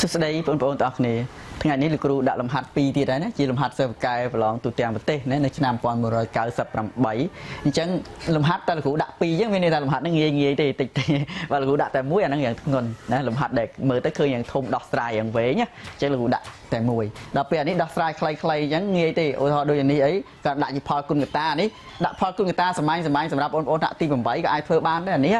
สุดท้ายผมบอกต่อเนี่ยทั้งนี้ลูกครูดักลำหัดปีที่ไหนนะจีลำหัดเสพกายประลองตัวเตียงประเทศเนี่ยในชนามปอนมือรอยกาวสับรำใบจังลำหัดแต่ลูกครูดักปียังไม่ในแต่ลำหัดนั่งเงี้ยติดว่าลูกครูดักแต่มวยนั่งอย่างเงินนะลำหัดเด็กมือตะเคยอย่างทมดอกสายอย่างเว้ยเนี่ยจังลูกครูดักแต่มวยดอกเปียนี้ดอกสายใครยังเงี้ยติโอ้ทอโดยอย่างนี้ไอ้ก็ดักจีพอคุณกับตานี่ดักพอคุณกับตาสมัยสำหรับโอนดักตีผมใบก็ไอ้เพื่อบ้านได้อันนี้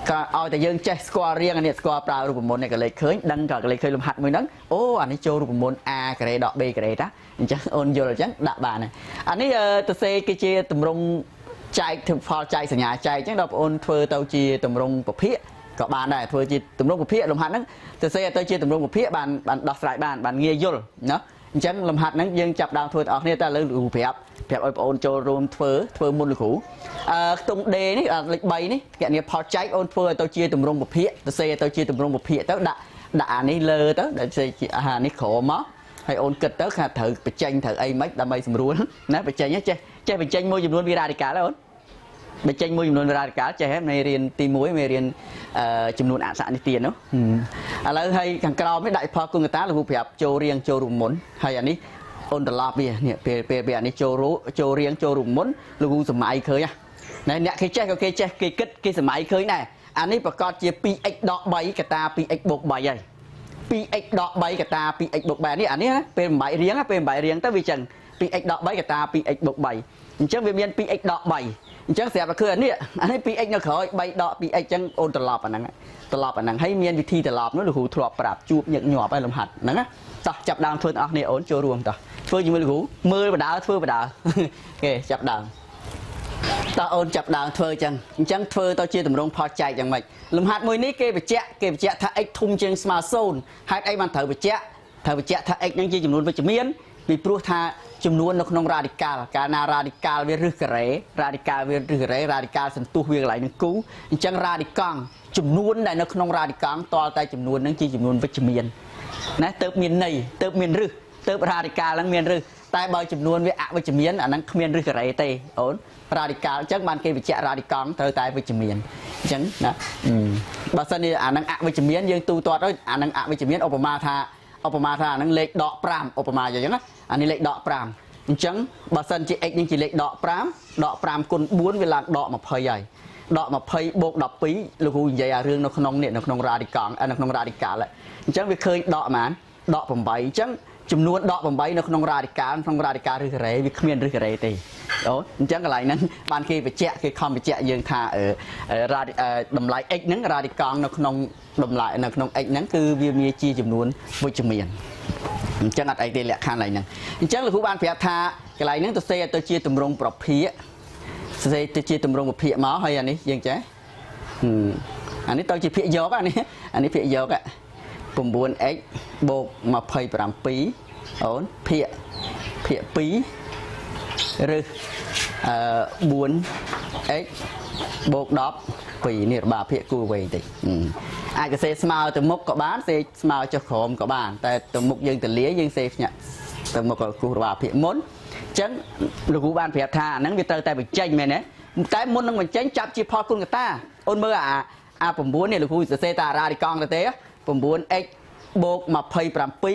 ก็เอาแต่ยังเจสกอร์เรียงอันนี้สกอร์ปลารูปมนเนี่ยก็เลยเคยดังก็เลยเคยลำหัดมือนั้นโอ้อันนี้โจรูปมนAcleda ดอกเบกเลยนะจังโอนโยนจังดับบานเนี่ยอันนี้ตัวเซกิเจตุ่มรงใจถึงพอใจสัญญาใจจังดอกโอนเฟอร์เตาจีตุ่มรงปะเพี้ยก็บานได้เฟอร์จีตุ่มรงปะเพี้ยลมหัดนั้นตัวเซเตาจีตุ่มรงปะเพี้ยบานดอกสายบานเงียยลเนาะจังลมหัดนั้นยังจับดาวเฟอร์ออกเนี่ยแต่เลยดูเพียบโอนโจรวมเฟอร์มุนลูกหูตรงเดนี่เล็กใบนี่แกเนี่ยพอใจโอนเฟอร์เตาจีตุ่มรงปะเพี้ยตัวเซเตาจีตุ่มรงปะเพี้ยเตาด่านี่เลยเตาเดี๋ยวเซอาหารนี่ขอมั้งให้โอนกึศเต๋อค่ะถือไปเจงถือไอ้ไม่ดำไปสมรู้นะไปเจงเนี่ยเจไปเจงมวยจำนวนวิราดิกาแล้วไปเจงมวยจำนวนวิราดิกาเจให้ในเรียนตีมวยในเรียนจำนวนอาสาในเตียนเนาะแล้วให้ขังกราวไม่ได้พอกุงกตาเราผูกเพียบโจเรียงโจรุมมนให้อันนี้โอนตลอดเนี่ยเปียอันนี้โจรู้โจเรียงโจรุมมนเราผูกสมัยเคยอะเนี่ยเคยเจ๊ก็เคยเจ๊เคยกึศเคยสมัยเคยเนี่ยอันนี้ประกอบเจียปีเอ็กดอกใบกตาปีเอ็กบกใบใหญ่ปีเอ็กดอกใบกับตาปีเอ็กบกใบนี่อันนี้นะเป็นใบเรียงเป็นใบเรียงตั้งวิจังปีเอ็กดอกใบกับตาปีเอ็กบกใบจังเวียนปีเอ็กดอกใบจังเสียบคืออันนี้อันนี้ปีเอ็กเนี่ยเขาใบดอกปีเอ็กจังโอนตลอดอันนั้นให้เมียนวิธีตลอดนั่นหรือหูทรอปปราบจูบหยกหยอบไปลำหัดนั่นนะต่อจับดาวเฟิร์นออกเนี่ยโอนโจรวมต่อเฟิร์นยังไม่รู้มือประดาเฟิร์นประดาโอเคจับดาวตาโอนจับดาวเฟิร์นจังเฟิร์นต่อเชี่ยตำรงพอใจจังไหมลมหัดมวยนี้เก็บไปเจ๊ถ้าไอ้ทุ่มเชียงสมาร์ทโซนให้ไอ้มันเถอะไปเจ๊ถ้าไอ้ยังจีจำนวนไปจะเมียนปีพรุ่งท่าจำนวนนกนงราดิกาลการนาราดิกาลเวรึกเรราดิกาลเวรึกเรราดิกาลสันตุเวียงไหลนึงกู้จังราดิกังจำนวนได้นกนงราดิกังต่อแต่จำนวนนั้นจีจำนวนไปจะเมียนนะเติบเมียนในเติบเมียนรึเติบราดิกาลแล้วเมียนรึแต่บางจำนวนเวอะไปจะเมียนอันนั้นเมียนรึกเรเตโอนราดิกาลจังมันเก็บไปเจ๊ราดิกังเธอตายไปจะเมียนจังนะบางส่วนนี่อันนั้นอะวิจเมียนยังตูตัวด้วยอันนั้นอะวิจเมียนอุปมาธานั้นเล็กดอกปรามอุปมาอย่างนั้นอันนี้เล็กดอกปรามจังบางส่วนจีเอ็กยังจีเล็กดอกปรามคนบ้วนเวลาดอกมาเพยใหญ่ดอกมาเพยโบกดอกปีลูกหูใหญ่เรื่องนกนงเนี่ยนกนงราดิกังอันนกนงราดิกาแหละจังไปเคยดอกมันดอกผมใบจังจำนวนดอกผมใบนกนงราดิกาหรืออะไรวิเคมีนหรืออะไรตีโอ้จังอะไรนั้นบางทีไปเจ๊คือคอมไปเจ๊ยังท่าดำลายเอ็กนั้นราดิกังนกนงดำลายนกนงเอ็กนั้นคือวิมีจีจำนวนวิจเมียนจังอะไรตีแหละข้างอะไรนั้นจังหรือผู้บ้านเพียท่าอะไรนั้นตัวเซตัวจีตุ่มรงปรับเพียเซตัวจีตุ่มรงปรับเพียหมอให้อันนี้ยังเจ๊อันนี้ตัวจีเพียยกอันนี้เพียยกอ่ะปุ่มบวนเอ็กโบกมาเพย์ปรามปีโอนเพียปีหรือบุญเอ็กโบกดอกปีนี่บาเพียกูเวติอาจจะเซสมาตัวมุกกับบ้านเซสมาจะขมกับบ้านแต่ตัวมุกยังแต่เลี้ยยังเซฟเนี่ยตัวมุกกับกูบาเพียม้นจังลูกบ้านเพียท่านั่งวิเตอร์แต่ไปเจงแม่เนี่ยแต่ม้นนั่งมันเจงจับจีพอคุณกับตาโอนเมื่อผมบุญเนี่ยลูกจะเซตาราดิกองแต่ผมบุญเอ็กโบกมาเพย์ปรามปี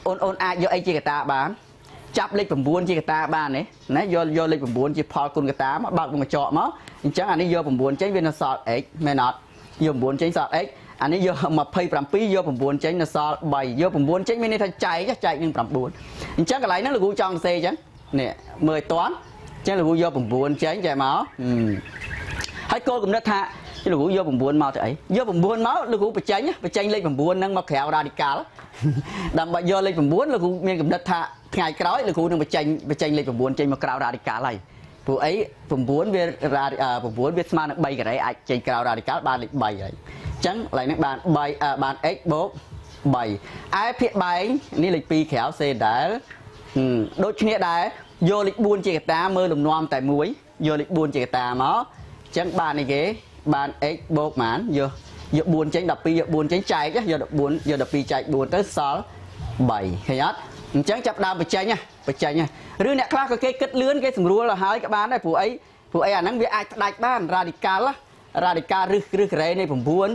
โอนอาโยไอจีกตาบ้านจับเล็กผมบุญจีกตาบ้านเนี่ยนะโยเล็กผมบุญจีพอคุณกตามาบักมาเจาะมั้งจังอันนี้โยผมบุญเจงเป็นนสอดเอ็กไม่นอดโยผมบุญเจงสอดเอ็กอันนี้โยมาเพย์ปรามปีโยผมบุญเจงนสอดใบโยผมบุญเจงไม่ในทันใจยังปรามบุญจังอะไรนั่นลูกจองเซจังเนี่ยเมื่อต้อนจังลูกโยผมบุญเจงใจมั้งให้โกกับนัทธาลูกโยผมบุญมาเถอะโยผมบุญมาลูกไปเจงเล็กผมบุญนั่งมาแขวราดิกาแล้วดำไปโยเล็กผมบุญลูกมีกับนัทธาไงกร้อยลูกนั่งไปเจงเล็กผมบุญเจงมาแขวราดิกาอะไรผู้ไอ้ผมบุญเวลาผมบุญเวสมาใบกับไรไอ้เจงแขวราดิกาบานใบอะไรจังอะไรนั่นบานเอ็กโบกใบไอ้เพียใบนี่เลยปีแขวเซดาโดยเฉพาะได้โยเล็กบุญเจกตาเมื่อหลุมนอมแต่มวยโยเล็กบุญเจกตาหมอจังบานนี่เก๋บานเอ็กโบกหมานโยบุญเจงดับปีโยบุญเจงใจก็โยดับปีใจบุญtới sáu bảy hay nhấtจังจับดาวไปใจเนี่ยหรือเนี่ยคลาก็เกดเลื่อนเกสมรู้làหายกับบ้านได้ผู้ไอ้อันนั้นวิไอได้บ้านราดิกาละราดิกาหรืออะไรในผมบุญ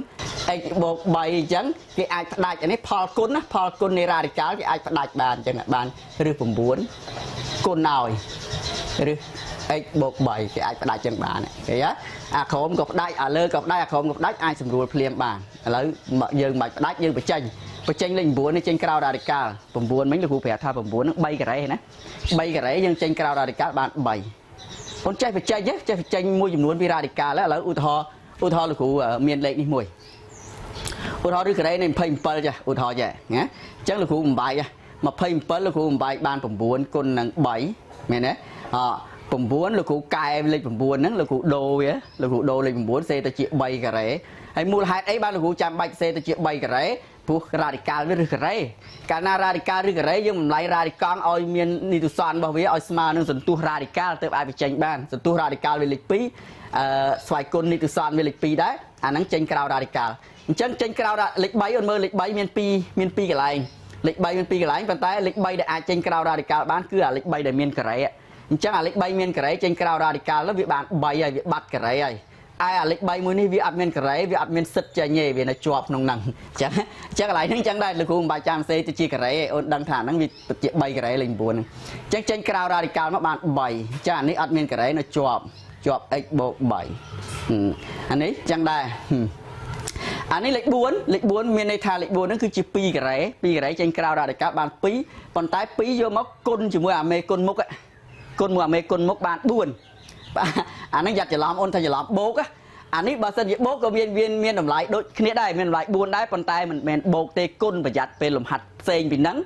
x បូក3ចឹងគេអាចផ្ដាច់អានេះផលគុណណាផលគុណនៃ radical គេអាចផ្ដាច់បានចឹងបានឬ9គុណឲ្យឬ x បូក3គេអាចផ្ដាច់ចឹងបានគេអាក្រោមក៏ផ្ដាច់អាលើក៏ផ្ដាច់អាក្រោមក៏ផ្ដាច់អាចសម្រួលភ្លាមបានឥឡូវយើងមិនផ្ដាច់យើងបញ្ចេញលេខ9នេះចេញក្រៅ radical 9មិញលោកគ្រូប្រាប់ថា9ហ្នឹង3ការ៉េណា3ការ៉េយើងចេញក្រៅ radical បាន3អូនចេះបញ្ចេញចេះបញ្ចេញមួយចំនួនពី radical ឥឡូវឧទាហរណ៍លោកគ្រូមានលេខនេះមួយឧទាហរណ៍ឬការ៉េនៃ27ចាឧទាហរណ៍ចាណាអញ្ចឹងលោកគ្រូបំបែក27លោកគ្រូបំបែកបាន9គុណនឹង3មែនទេ9លោកគ្រូកែលេខ9ហ្នឹងលោកគ្រូដូរវាលោកគ្រូដូរលេខ9សេទៅជា3ការ៉េហើយមូលហេតុអីបានលោកគ្រូចាំបាច់សេទៅជា3ការ៉េព្រោះ radical ឬការ៉េកាលណា radical ឬការ៉េយើងបំលែង radical ឲ្យមាននីតិសាស្ត្ររបស់វាឲ្យស្មើនឹងសន្ទុះ radical ទៅអាចបញ្ចេញបានសន្ទុះ radical វាលេខ2ស្វ័យគុណនីតិសាស្ត្រវាលេខ2ដែរអាហ្នឹងចេញក្រៅ radical អញ្ចឹងចេញក្រៅលេខ3អូនមើលលេខ3មាន2កន្លែងលេខ3មាន2កន្លែងប៉ុន្តែលេខ3ដែលអាចចេញក្រៅ radical បានគឺអាលេខ3ដែលមានការ៉េអញ្ចឹងអាលេខ3មានការ៉េចេញក្រៅ radical ទៅវាបាន3ហើយវាបាត់ការ៉េហើយអាលេខ3មួយនេះវាអត់មានការ៉េវាអត់មានសិតចេញទេវានៅជាប់ក្នុងហ្នឹងអញ្ចឹងកន្លែងហ្នឹងអញ្ចឹងដែរលោកគ្រូមិនបាច់ចាំសេទៅជាការ៉េអូនដឹងថាហ្នឹងវាជា3ការ៉េលេខ9ហ្នឹងអញ្ចឹងចេញក្រៅ radical មកបាន3អញ្ចឹងអានេះអត់មានការ៉េនៅជាប់ x បូក3អានេះអញ្ចឹងដែរអានេះលេខ4មានន័យថាលេខ4ហ្នឹងគឺជា2ការ៉េចេញក្រៅ radical បាន2ប៉ុន្តែ2យកមកគុណជាមួយអាមេគុណមុខគុណមួយអាមេគុណមុខបាន4អាហ្នឹងយ៉ាត់ច្រឡំអូនថាច្រឡំបូកអានេះបើសិនជាបូកក៏មានតម្លៃដូចគ្នាដែរមានតម្លៃ4ដែរប៉ុន្តែមិនមែនបូកទេគុណប្រយ័ត្នពេលលំហាត់ផ្សេងពីហ្នឹង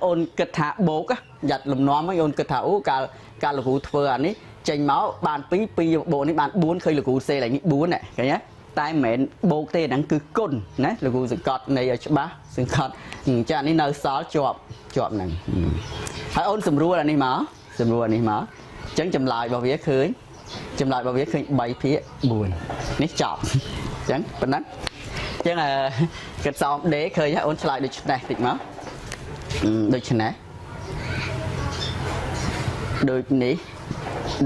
អូនគិតថាបូកយ៉ាត់លំនាំហ្នឹងអូនគិតថាអូកាលលោកគ្រូធ្វើអានេះចេញមកបាន2បូកនេះបាន4ឃើញលោកគ្រូសេឡើងនេះ4ណាឃើញទេតែមិនមែនបូកទេហ្នឹងគឺគុណណាលោកគ្រូសង្កត់នៃឲ្យច្បាស់សង្កត់អញ្ចឹងអានេះនៅសល់ជាប់ហ្នឹងហើយអូនសម្រួលអានេះមកអញ្ចឹងចម្លើយរបស់វាឃើញ3ភាគ4នេះចប់អញ្ចឹងប៉ុណ្ណឹងអញ្ចឹងគិតសមដេឃើញអូនឆ្លើយដូចនេះតិចមកដូចនេះដូចនេះ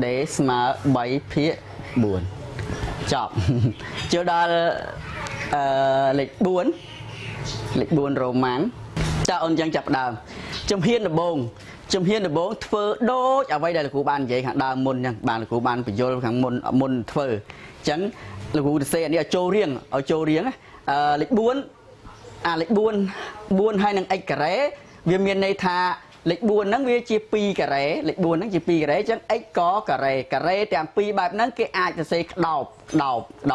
ដេស្មើ3ភាគ4ចប់ចូលដល់លេខ4រ៉ូម៉ាំងតើអូនអញ្ចឹងចាប់ដើមជំហានដំបូងធ្វើដូចអ្វីដែលលោកគ្រូបាននិយាយខាងដើមមុនអញ្ចឹងបានលោកគ្រូបានបញ្យល់ខាងមុនធ្វើអញ្ចឹងលោកគ្រូទៅសេអានេះឲ្យចូលរៀងលេខ4លេខ4ហើយនឹង x ការ៉េវាមានន័យថាលេខ4ហ្នឹងវាជា2ការ៉េលេខ4ហ្នឹងជា2ការ៉េអញ្ចឹង x ក៏ការ៉េទាំង2បែបហ្នឹងគេអាចទៅសេក្តោ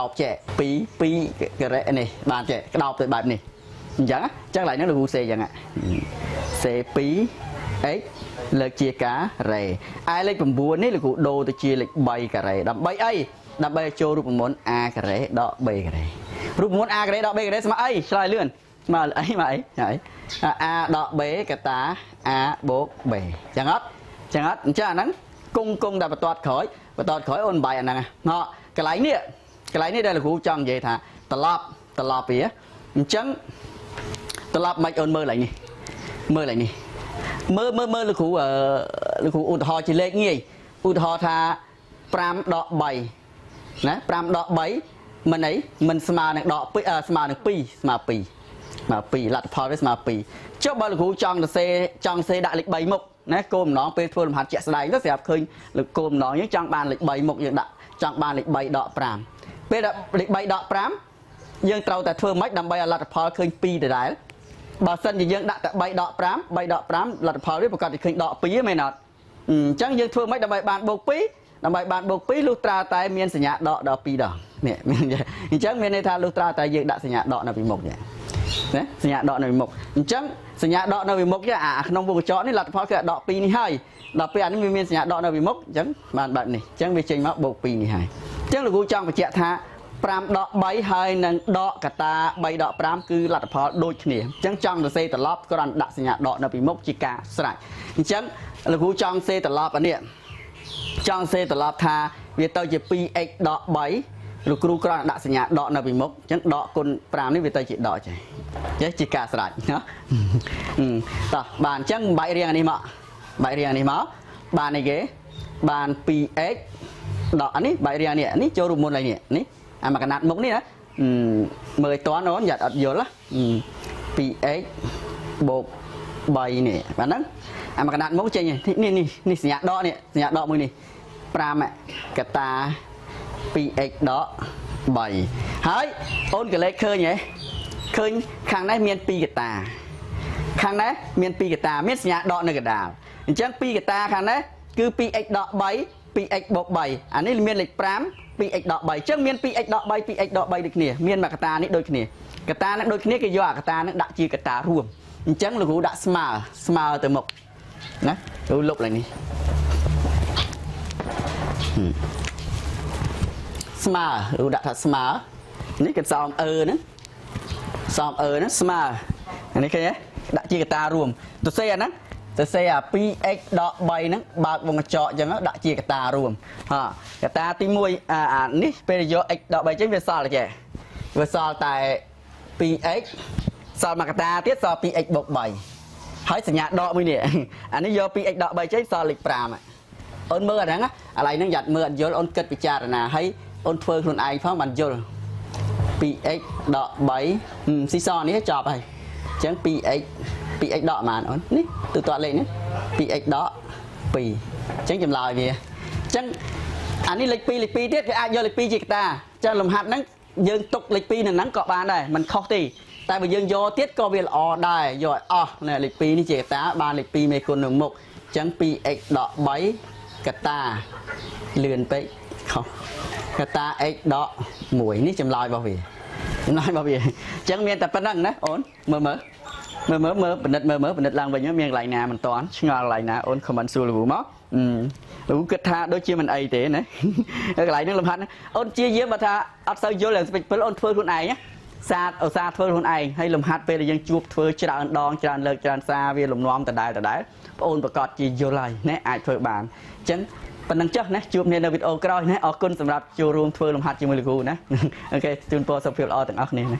បចែ2ការ៉េនេះបានចែក្តោបទៅបែបនេះអញ្ចឹងឡើយហ្នឹងលោកគ្រូសេអញ្ចឹងសេ2x លើកជាការ៉េឯលេខ9នេះលោកគ្រូដូរទៅជាលេខ3ការ៉េដើម្បីអីដើម្បីឲ្យចូលរូបមន្ត a ការ៉េដក b ការ៉េរូបមន្ត a ការ៉េដក b ការ៉េស្មើអីឆ្លើយលឿនស្មើអីមកអី a ដក b កតា a បូក b ចឹងអត់អញ្ចឹងអាហ្នឹងគង់តែបន្ទាត់ក្រោយអូនបាយអាហ្នឹងកន្លែងនេះដែលលោកគ្រូចង់និយាយថាត្រឡប់វាអញ្ចឹងត្រឡប់មិនអូនមើលឡើងនេះមើលលោកគ្រូឧទាហរណ៍ជាលេខងាយឧទាហរណ៍ថា5ដក3ណា5ដក3មិនស្មើនឹងដក2ស្មើនឹង2ស្មើ2លទ្ធផលវាស្មើ2ចុះបើលោកគ្រូចង់សេដាក់លេខ3មុខណាគោលបំណងពេលធ្វើលំហាត់ជាក់ស្ដែងទៅស្រាប់ឃើញលើគោលបំណងយើងចង់បានលេខ3មុខយើងដាក់ចង់បានលេខ3ដក5ពេលលេខ3ដក5យើងត្រូវតែធ្វើម៉េចដើម្បីឲ្យលទ្ធផលឃើញ2ដដែលបើសិនជាយើងដាក់តែ3ដក5លទ្ធផលវាប្រកាសតែឃើញដក2មែនអត់អញ្ចឹងយើងធ្វើម៉េចដើម្បីបានបូក2លុះត្រាតែមានសញ្ញាដកដល់2ដងនេះអញ្ចឹងមានន័យថាលុះត្រាតែយើងដាក់សញ្ញាដកនៅពីមុខណាសញ្ញាដកនៅពីមុខអញ្ចឹងសញ្ញាដកនៅពីមុខអាក្នុងវងកញ្ចក់នេះលទ្ធផលគឺដក2នេះហើយដល់ពេលអានេះវាមានសញ្ញាដកនៅពីមុខអញ្ចឹងបានបែបនេះអញ្ចឹងវាចេញមកបូក2នេះហើយអញ្ចឹងលោកគ្រូចង់បញ្ជាក់ថា5ដក3ហើយនឹងដកកតា3ដក5គឺលទ្ធផលដូចគ្នាអញ្ចឹងចង់ទៅសេត្រឡប់គ្រាន់ដាក់សញ្ញាដកនៅពីមុខជាការស្រេចអញ្ចឹងលោកគ្រូចង់សេត្រឡប់អានេះចង់សេត្រឡប់ថាវាទៅជា 2x ដក3លោកគ្រូគ្រាន់ដាក់សញ្ញាដកនៅពីមុខអញ្ចឹងដកគុណ5នេះវាទៅជាដកចេះជាការស្រេចណាតោះបានអញ្ចឹងបែករៀងអានេះមកបានអីគេបាន 2x ដកអានេះបែករៀងនេះចូលរូបមន្តឡើយនេះអាមកកណាត់មុខនេះណា មើលតន់អូនយ៉ាត់អត់យល់ 2x បូក 3 នេះបាទហ្នឹងអាមកកណាត់មកចេញនេះសញ្ញាដកនេះសញ្ញាដកមួយនេះ 5 កតា 2x ដក 3 ហើយអូនកលេចឃើញហ៎ឃើញខាងនេះមាន 2 កតាខាងនេះមាន 2 កតាមានសញ្ញាដកនៅកណ្ដាលអញ្ចឹង 2 កតាខាងនេះគឺ 2x ដក 3 2x បូក 3 អានេះមានលេខ 5 2x ដក 3 អញ្ចឹងមាន 2x ដក 3 2x ដក 3 ដូចគ្នាមានមកកតានេះដូចគ្នាកតានេះដូចគ្នាគេយកអាកតានឹងដាក់ជាកតារួមអញ្ចឹងលោកគ្រូដាក់ស្មើទៅមុខណាលោកលុបឡើងនេះស្មើលោកដាក់ថាស្មើនេះគេសំហ្នឹងស្មើអានេះឃើញទេដាក់ជាកតារួមទៅសេអាហ្នឹងទៅសេអា 2x ដក 3 ហ្នឹងបើកវងកញ្ចក់អញ្ចឹងដាក់ជាកតារួមកតាទី1អានេះពេលយក x ដក 3 ចេញវាសល់តែចេះវាសល់តែ 2x សល់មកកតាទៀតសល់ 2x បូក 3 ហើយសញ្ញាដកមួយនេះអានេះយក 2x ដក 3 ចេញសល់លេខ 5 អូនមើលអាហ្នឹងអាឡៃហ្នឹងយ៉ាត់មើលអត់យល់អូនគិតពិចារណាហើយអូនធ្វើខ្លួនឯងផងបានយល់ 2x ដក 3 ស៊ីសនេះចប់ហើយអញ្ចឹង 2x ដកប៉ុន្មានអូននេះទូទាត់លេខនេះ 2x ដក 2 អញ្ចឹងចម្លើយវាអញ្ចឹងអានេះលេខ 2 ទៀតគេអាចយកលេខ 2 ជាកតាអញ្ចឹងលំហាត់ហ្នឹងយើងទុកលេខ 2 នៅហ្នឹងក៏បានដែរมันខុសទេតែបើយើងយកទៀតក៏វាល្អដែរយកឲ្យអស់ណែលេខ 2 នេះជាកតាបានលេខ 2 មេគុណនៅមុខអញ្ចឹង 2x ដក 3 កតាលឿនពេកខុសកតា x ដក 1 នេះចម្លើយរបស់វាអញ្ចឹងមានតែប៉ុណ្្នឹងណាអូនមើលពិនិត្យឡើងវិញមានកន្លែងណាមិនតាន់ឆ្ងល់កន្លែងណាអូន comment សួរលោកមកលោកគិតថាដូចជាមិនអីទេណាកន្លែងហ្នឹងលំហាត់អូនជាយាមបើថាអត់សូវយល់យ៉ាងស្ពេចពិលអូនធ្វើខ្លួនឯងសាទឧស្សាហ៍ធ្វើខ្លួនឯងហើយលំហាត់ពេលដែលយើងជួបធ្វើច្រើនដងច្រើនលើកច្រើនសារវាលំនាំដដែលបងអូនប្រកាសជាយល់ហើយណាអាចធ្វើបានអញ្ចឹងប៉ុណ្ណឹងចុះណាជួបគ្នានៅវីដេអូក្រោយណាអរគុណសម្រាប់ចូលរួមធ្វើលំហាត់ជាមួយលោកគ្រូណាអូខេជូនពរសុខភាពល្អទាំងអស់គ្នាណា